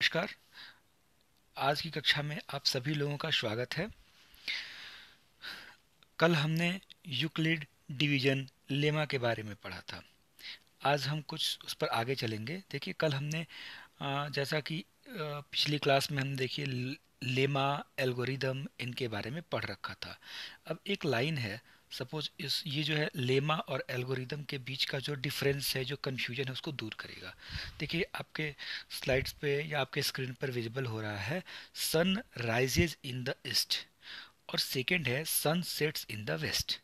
नमस्कार। आज की कक्षा में आप सभी लोगों का स्वागत है। कल हमने यूक्लिड डिवीजन लेमा के बारे में पढ़ा था। आज हम कुछ उस पर आगे चलेंगे। देखिए, कल हमने जैसा कि पिछली क्लास में हम देखिए लेमा एल्गोरिदम इनके बारे में पढ़ रखा था। अब एक लाइन है, सपोज इस ये जो है लेमा और एल्गोरिदम के बीच का जो डिफरेंस है, जो कन्फ्यूजन है, उसको दूर करेगा। देखिए, आपके स्लाइड्स पे या आपके स्क्रीन पर विजिबल हो रहा है sun rises in the east और सेकंड है sun sets in the west.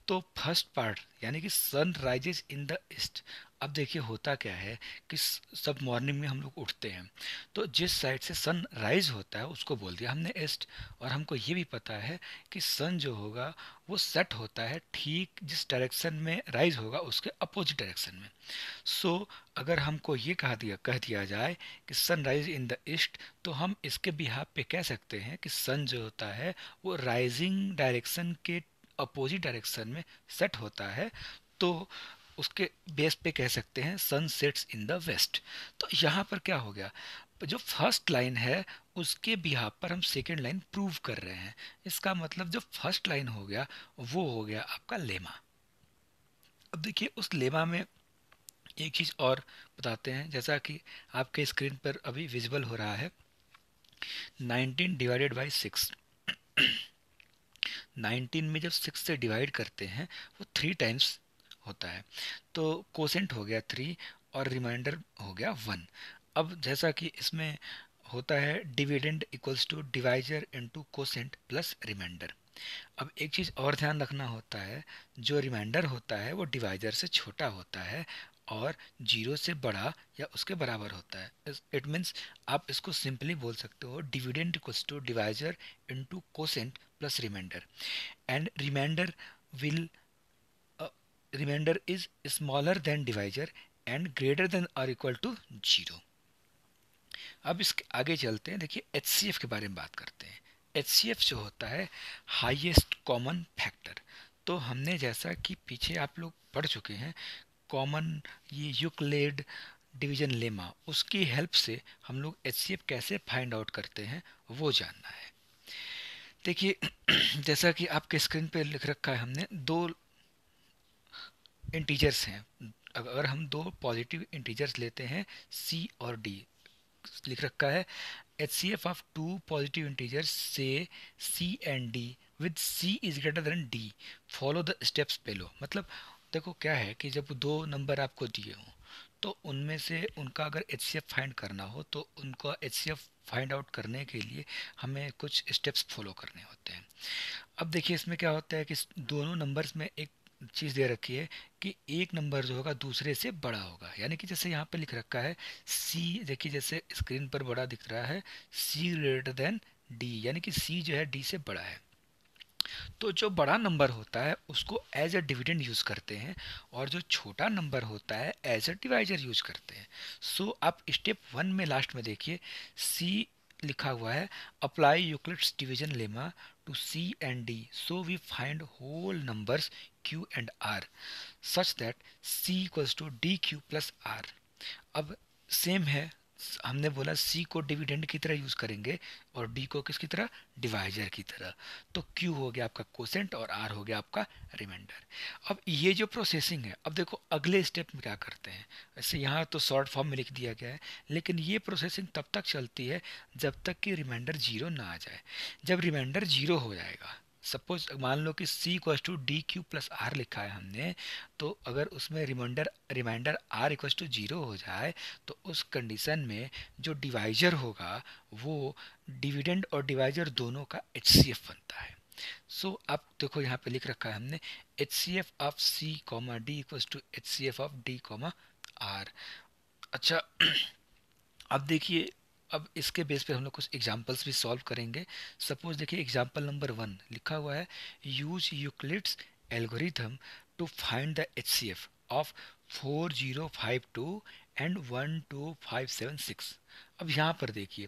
तो फर्स्ट पार्ट यानी कि sun rises in the east. अब देखिए होता क्या है कि सब मॉर्निंग में हम लोग उठते हैं, तो जिस साइड से सन राइज होता है उसको बोल दिया हमने ईस्ट। और हमको ये भी पता है कि सन जो होगा वो सेट होता है ठीक जिस डायरेक्शन में राइज होगा उसके अपोजिट डायरेक्शन में। सो अगर हमको ये कह दिया जाए कि sun rise in the east, तो हम इसके बिहाफ पे कह सकते हैं कि सन जो होता है वो राइजिंग डायरेक्शन के अपोजिट डायरेक्शन में सेट होता है। तो उसके बेस पे कह सकते हैं sun sets in the west. तो यहाँ पर क्या हो गया, जो फर्स्ट लाइन है उसके बिहाफ पर हम सेकेंड लाइन प्रूव कर रहे हैं। इसका मतलब जो फर्स्ट लाइन हो गया वो हो गया आपका लेमा। अब देखिए उस लेमा में एक चीज़ और बताते हैं, जैसा कि आपके स्क्रीन पर अभी विजिबल हो रहा है 19 डिवाइडेड बाई 6। 19 में जब 6 से डिवाइड करते हैं वो 3 टाइम्स होता है, तो कोसेंट हो गया 3 और रिमाइंडर हो गया 1। अब जैसा कि इसमें होता है dividend equals to divisor into quotient plus remainder. अब एक चीज़ और ध्यान रखना होता है, जो रिमाइंडर होता है वो डिवाइजर से छोटा होता है और जीरो से बड़ा या उसके बराबर होता है। इट मीन्स आप इसको सिंपली बोल सकते हो dividend equals to divisor into quotient plus remainder. And will uh, remainder is smaller than divisor and greater than or equal to 0। अब इसके आगे चलते हैं। देखिए HCF के बारे में बात करते हैं। HCF जो होता है हाईएस्ट कॉमन फैक्टर। तो हमने जैसा कि पीछे आप लोग पढ़ चुके हैं कॉमन ये यूक्लिड डिवीजन लेमा, उसकी हेल्प से हम लोग HCF कैसे फाइंड आउट करते हैं वो जानना है। देखिए जैसा कि आपके स्क्रीन पे लिख रखा है, हमने दो इंटीजर्स हैं। अगर हम दो पॉजिटिव इंटीजर्स लेते हैं C और D, लिख रखा है HCF of two positive integers say C and D with C is greater than D follow the steps below. मतलब देखो क्या है कि जब दो नंबर आपको दिए हों तो उनमें से उनका अगर HCF फाइंड करना हो तो उनका HCF फाइंड आउट करने के लिए हमें कुछ स्टेप्स फॉलो करने होते हैं। अब देखिए इसमें क्या होता है कि दोनों नंबर्स में एक चीज़ दे रखी है कि एक नंबर जो होगा दूसरे से बड़ा होगा। यानी कि जैसे यहाँ पे लिख रखा है सी, देखिए जैसे स्क्रीन पर बड़ा दिख रहा है सी ग्रेटर देन डी, यानी कि सी जो है डी से बड़ा है। तो जो बड़ा नंबर होता है उसको एज अ डिविडेंड यूज़ करते हैं और जो छोटा नंबर होता है एज अ डिवाइजर यूज़ करते हैं। सो आप स्टेप 1 में लास्ट में देखिए सी लिखा हुआ है apply Euclid's division lemma to C and D so we find whole numbers Q and R such that C equals to D Q plus R. अब सेम है, हमने बोला सी को डिविडेंड की तरह यूज करेंगे और डी को किसकी तरह, डिवाइजर की तरह। तो क्यू हो गया आपका कोसेंट और आर हो गया आपका रिमाइंडर। अब ये जो प्रोसेसिंग है, अब देखो अगले स्टेप में क्या करते हैं। ऐसे यहाँ तो शॉर्ट फॉर्म में लिख दिया गया है, लेकिन ये प्रोसेसिंग तब तक चलती है जब तक कि रिमाइंडर जीरो ना आ जाए। जब रिमाइंडर जीरो हो जाएगा, सपोज मान लो कि C equals to D Q plus R लिखा है हमने, तो अगर उसमें remainder remainder R equals to zero हो जाए तो उस कंडीशन में जो डिवाइजर होगा वो डिविडेंड और डिवाइजर दोनों का HCF बनता है। सो आप देखो यहाँ पे लिख रखा है हमने HCF of C comma D equals to HCF of D comma R. अच्छा अब देखिए, अब इसके बेस पे हम लोग कुछ एग्जांपल्स भी सॉल्व करेंगे। सपोज देखिए एग्जांपल नंबर 1 लिखा हुआ है use Euclid's algorithm to find the HCF of 4052 and 12576। अब यहाँ पर देखिए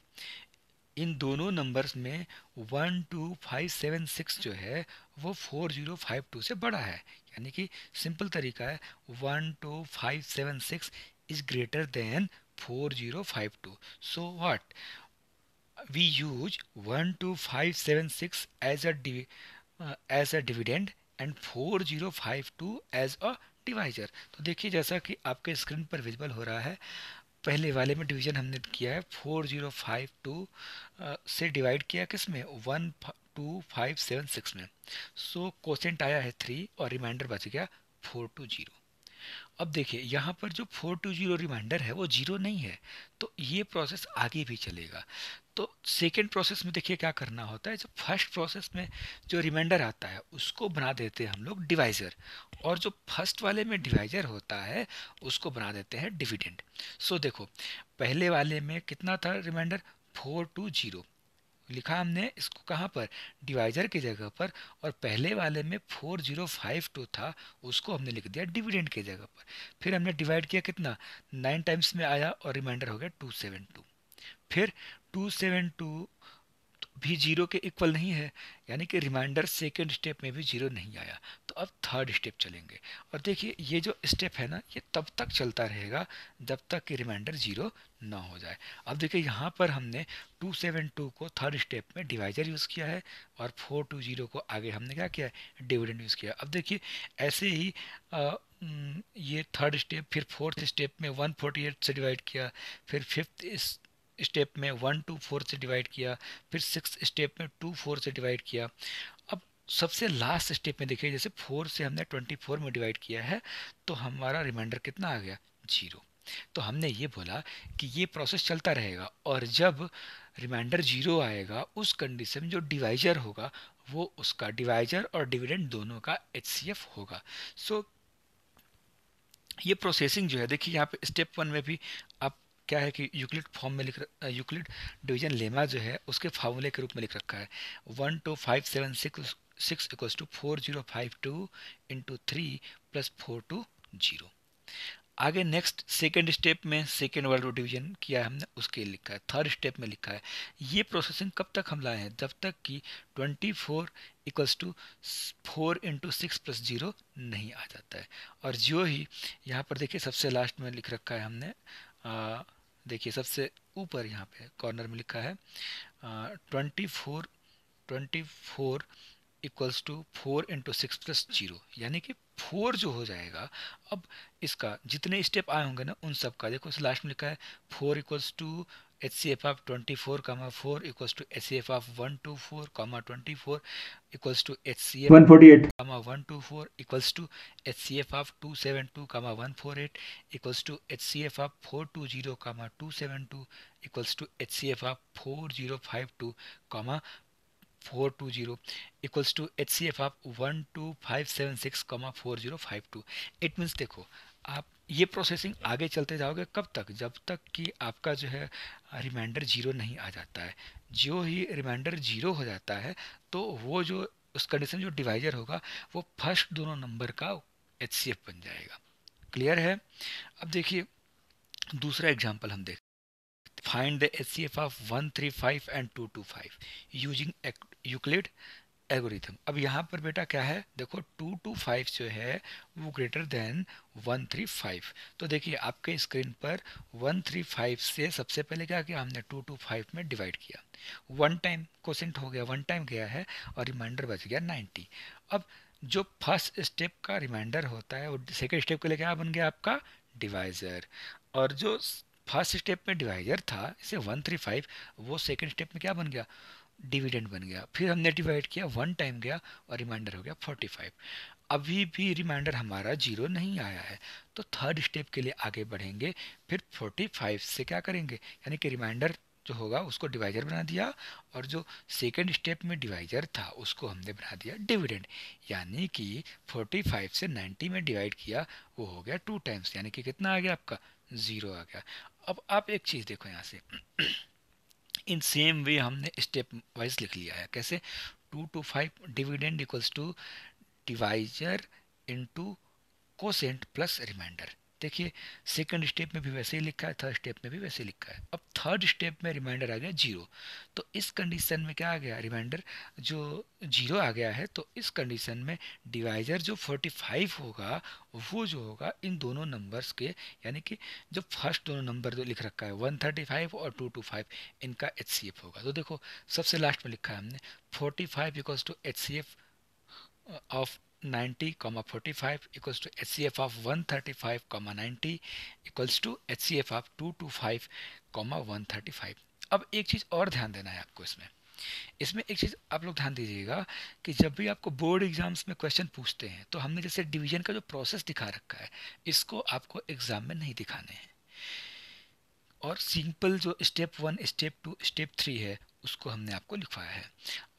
इन दोनों नंबर्स में 12576 जो है वो 4052 से बड़ा है। यानी कि सिंपल तरीका है 12576 is greater then 4052. So what? We use 12576 as a dividend and 4052 as a divisor. तो देखिए जैसा कि आपके स्क्रीन पर विजिबल हो रहा है, पहले वाले में डिवीजन हमने किया है 4052 से डिवाइड किया किस में, 12576 में. सो कोसेंट आया है 3 और रिमाइंडर बच गया 420. अब देखिए यहाँ पर जो 420 रिमाइंडर है वो जीरो नहीं है, तो ये प्रोसेस आगे भी चलेगा. तो सेकेंड प्रोसेस में देखिए क्या करना होता है, जो फर्स्ट प्रोसेस में जो रिमाइंडर आता है उसको बना देते हैं हम लोग डिवाइजर, और जो फर्स्ट वाले में डिवाइजर होता है उसको बना देते हैं डिविडेंड. सो देखो पहले वाले में कितना था रिमाइंडर, 420 लिखा हमने इसको कहाँ पर, डिवाइजर की जगह पर, और पहले वाले में 4052 था उसको हमने लिख दिया डिविडेंड की जगह पर. फिर हमने डिवाइड किया कितना, 9 टाइम्स में आया और रिमाइंडर हो गया 272. फिर 272 भी जीरो के इक्वल नहीं है, यानी कि रिमाइंडर सेकेंड स्टेप में भी जीरो नहीं आया. तो अब थर्ड स्टेप चलेंगे, और देखिए ये जो स्टेप है ना ये तब तक चलता रहेगा जब तक कि रिमाइंडर जीरो ना हो जाए. अब देखिए यहाँ पर हमने 272 को थर्ड स्टेप में डिवाइजर यूज़ किया है और 420 को आगे हमने क्या किया है, डिविडेंड यूज़ किया. अब देखिए ऐसे ही ये थर्ड स्टेप, फिर फोर्थ स्टेप में 148 से डिवाइड किया, फिर फिफ्थ स्टेप में 124 से डिवाइड किया, फिर सिक्स स्टेप में 24 से डिवाइड किया. अब सबसे लास्ट स्टेप में देखिए जैसे 4 से हमने 24 में डिवाइड किया है तो हमारा रिमाइंडर कितना आ गया, जीरो. तो हमने ये बोला कि ये प्रोसेस चलता रहेगा, और जब रिमाइंडर जीरो आएगा उस कंडीशन में जो डिवाइजर होगा वो उसका डिवाइजर और डिविडेंड दोनों का HCF होगा. सो ये प्रोसेसिंग जो है देखिए यहाँ पे स्टेप वन में भी आप क्या है कि यूक्लिड फॉर्म में यूक्लिड डिवीजन लेमा जो है उसके फार्मूले के रूप में लिख रखा है, 12576 इक्वल्स टू 4052 इंटू 3 प्लस 420. आगे नेक्स्ट सेकेंड स्टेप में सेकेंड वाला डिवीजन किया है हमने, उसके लिखा है. थर्ड स्टेप में लिखा है ये प्रोसेसिंग कब तक हम लाए हैं, जब तक कि 24 इक्वल्स टू 4 इंटू 6 प्लस 0 नहीं आ जाता है. और जो ही यहाँ पर देखिए सबसे लास्ट में लिख रखा है हमने, देखिए सबसे ऊपर यहाँ पे कॉर्नर में लिखा है 24 इक्वल्स टू 4 इंटू 6 प्लस 0, यानी कि 4 जो हो जाएगा. अब इसका जितने स्टेप आए होंगे ना उन सब का देखो लास्ट में लिखा है 4 equals to HCF of 24 4 equals to HCF of 124 24 equals to HCF 148 124 equals to HCF of 272 148 equals to HCF of 420 272 equals to HCF of 4052 420 equals to HCF of 12576 4052. It means देखो आप ये प्रोसेसिंग आगे चलते जाओगे कब तक, जब तक कि आपका जो है रिमाइंडर जीरो नहीं आ जाता है. जो ही रिमाइंडर जीरो हो जाता है तो वो जो उस कंडीशन जो डिवाइजर होगा वो फर्स्ट दोनों नंबर का HCF बन जाएगा. क्लियर है. अब देखिए दूसरा एग्जांपल हम देख, find the HCF of 135 and 225 using Euclid algorithm. अब यहाँ पर बेटा क्या है, देखो 225 जो है वो ग्रेटर देन 135. तो देखिए आपके स्क्रीन पर 135 से सबसे पहले क्या किया हमने, 225 में डिवाइड किया, वन टाइम कोसेंट हो गया, वन टाइम गया है और रिमाइंडर बच गया 90. अब जो फर्स्ट स्टेप का रिमाइंडर होता है वो सेकेंड स्टेप के लिए क्या बन गया आपका, डिवाइजर. और जो फर्स्ट स्टेप में डिवाइजर था इसे 135, वो सेकेंड स्टेप में क्या बन गया, डिविडेंड बन गया. फिर हमने डिवाइड किया, वन टाइम गया और रिमाइंडर हो गया 45. अभी भी रिमाइंडर हमारा जीरो नहीं आया है, तो थर्ड स्टेप के लिए आगे बढ़ेंगे. फिर 45 से क्या करेंगे, यानी कि रिमाइंडर जो होगा उसको डिवाइजर बना दिया, और जो सेकेंड स्टेप में डिवाइजर था उसको हमने बना दिया डिविडेंड. यानी कि 45 से 90 में डिवाइड किया, वो हो गया 2 टाइम्स, यानी कि कितना आ गया आपका, ज़ीरो आ गया. अब आप एक चीज़ देखो यहाँ से इन सेम वे हमने स्टेप वाइज लिख लिया है. कैसे, 225 dividend equals to divisor into quotient plus remainder. देखिए सेकंड स्टेप में भी वैसे ही लिखा है, थर्ड स्टेप में भी वैसे ही लिखा है। अब थर्ड स्टेप में रिमाइंडर आ गया जीरो, तो इस कंडीशन में क्या आ गया, रिमाइंडर जो जीरो आ गया है, तो इस कंडीशन में डिवाइजर जो 45 होगा वो जो होगा इन दोनों नंबर्स के, यानी कि जो फर्स्ट दोनों नंबर जो लिख रखा है 135 और 225, इनका एच होगा। तो देखो सबसे लास्ट में लिखा है हमने 45 equals to H of 90 comma 45 equals to HCF of 135 comma 90 equals to HCF of 225 comma 135। अब एक चीज़ और ध्यान देना है आपको इसमें, इसमें एक चीज़ आप लोग ध्यान दीजिएगा कि जब भी आपको बोर्ड एग्जाम्स में क्वेश्चन पूछते हैं तो हमने जैसे डिवीजन का जो प्रोसेस दिखा रखा है, इसको आपको एग्जाम में नहीं दिखाने हैं, और सिंपल जो step one step two step three है उसको हमने आपको लिखवाया है।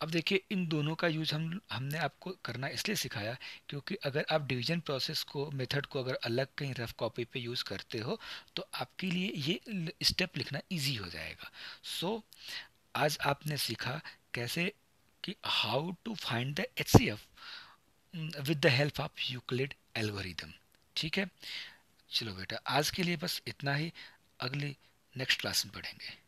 अब देखिए इन दोनों का यूज़ हमने आपको करना इसलिए सिखाया क्योंकि अगर आप डिवीजन प्रोसेस को मेथड को अगर अलग कहीं रफ कॉपी पे यूज़ करते हो तो आपके लिए ये स्टेप लिखना इजी हो जाएगा। सो आज आपने सीखा कैसे कि how to find the HCF with the help of Euclid algorithm. ठीक है, चलो बेटा आज के लिए बस इतना ही, अगली नेक्स्ट क्लास में पढ़ेंगे।